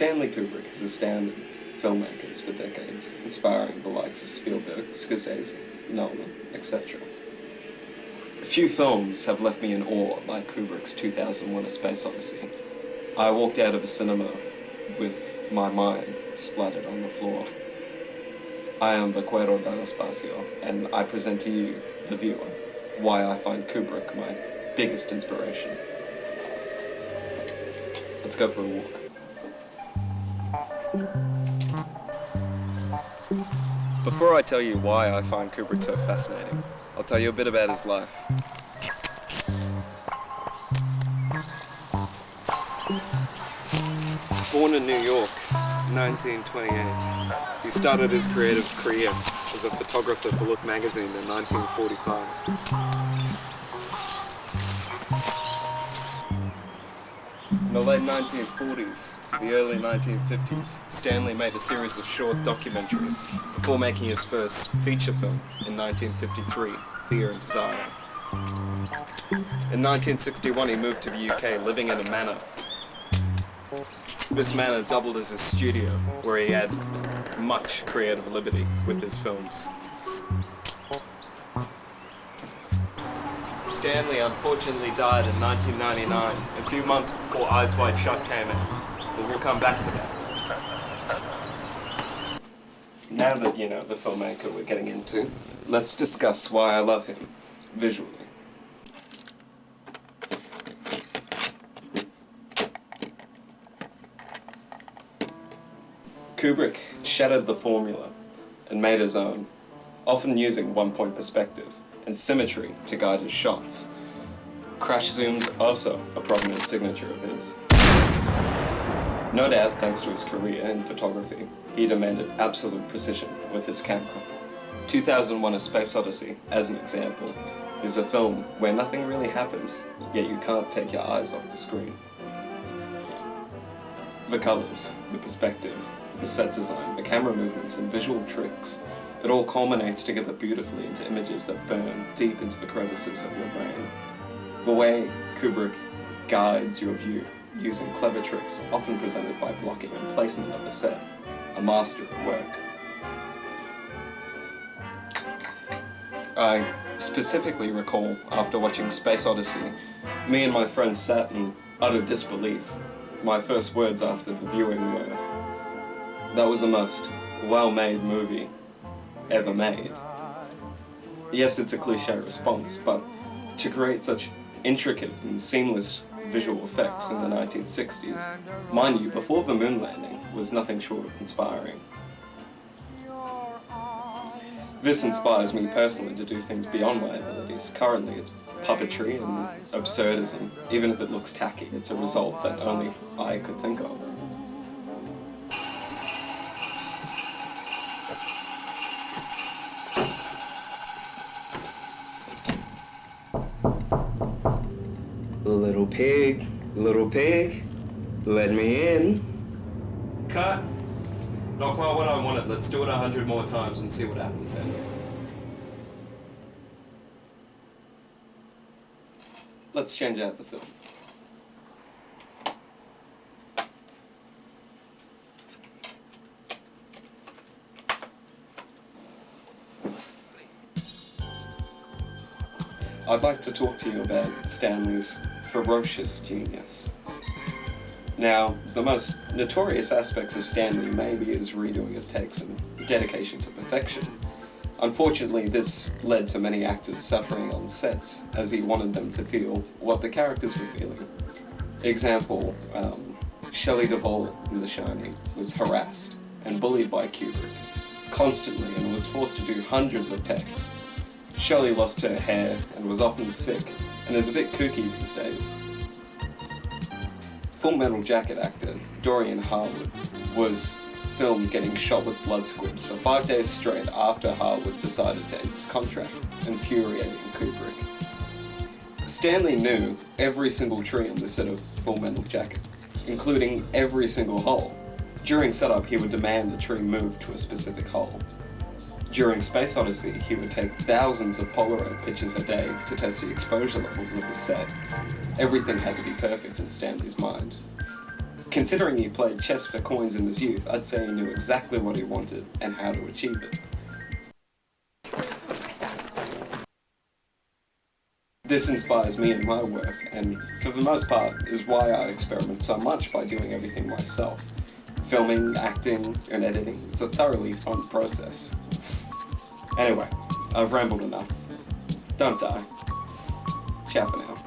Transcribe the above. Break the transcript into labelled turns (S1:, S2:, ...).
S1: Stanley Kubrick has astounded filmmakers for decades, inspiring the likes of Spielberg, Scorsese, Nolan, etc. Few films have left me in awe like Kubrick's 2001: A Space Odyssey. I walked out of a cinema with my mind splattered on the floor. I am Vaquero dell'Espacio, and I present to you, the viewer, why I find Kubrick my biggest inspiration. Let's go for a walk. Before I tell you why I find Kubrick so fascinating, I'll tell you a bit about his life. Born in New York in 1928, he started his creative career as a photographer for Look magazine in 1945. In the late 1940s to the early 1950s, Stanley made a series of short documentaries before making his first feature film in 1953, Fear and Desire. In 1961 he moved to the UK, living in a manor. This manor doubled as his studio, where he had much creative liberty with his films. Stanley unfortunately died in 1999, a few months before Eyes Wide Shut came out, but we'll come back to that. Now that you know the filmmaker we're getting into, let's discuss why I love him, visually. Kubrick shattered the formula and made his own, often using one-point perspective and symmetry to guide his shots. Crash zooms also a prominent signature of his. No doubt, thanks to his career in photography, he demanded absolute precision with his camera. 2001: A Space Odyssey, as an example, is a film where nothing really happens, yet you can't take your eyes off the screen. The colors, the perspective, the set design, the camera movements and visual tricks, it all culminates together beautifully into images that burn deep into the crevices of your brain. The way Kubrick guides your view using clever tricks, often presented by blocking and placement of a set, a master at work. I specifically recall, after watching Space Odyssey, me and my friends sat in utter disbelief. My first words after the viewing were, "That was the most well-made movie ever made." Yes, it's a cliche response, but to create such intricate and seamless visual effects in the 1960s, mind you, before the moon landing, was nothing short of inspiring. This inspires me personally to do things beyond my abilities. Currently, it's puppetry and absurdism. Even if it looks tacky, it's a result that only I could think of. Little pig, let me in. Cut. Not quite what I wanted. Let's do it 100 more times and see what happens then. Let's change out the film. I'd like to talk to you about Stanley's ferocious genius. Now, the most notorious aspects of Stanley may be his redoing of takes and dedication to perfection. Unfortunately, this led to many actors suffering on sets, as he wanted them to feel what the characters were feeling. Example, Shelley Duvall in The Shining was harassed and bullied by Kubrick constantly and was forced to do hundreds of takes. Shelley lost her hair and was often sick, and is a bit kooky these days. Full Metal Jacket actor Dorian Harwood was filmed getting shot with blood squibs for 5 days straight after Harwood decided to end his contract, infuriating Kubrick. Stanley knew every single tree on the set of Full Metal Jacket, including every single hole. During setup, he would demand the tree move to a specific hole. During Space Odyssey, he would take thousands of Polaroid pictures a day to test the exposure levels of the set. Everything had to be perfect in Stanley's mind. Considering he played chess for coins in his youth, I'd say he knew exactly what he wanted and how to achieve it. This inspires me in my work, and for the most part is why I experiment so much by doing everything myself. Filming, acting, and editing, it's a thoroughly fun process. Anyway, I've rambled enough. Don't die. Ciao for now.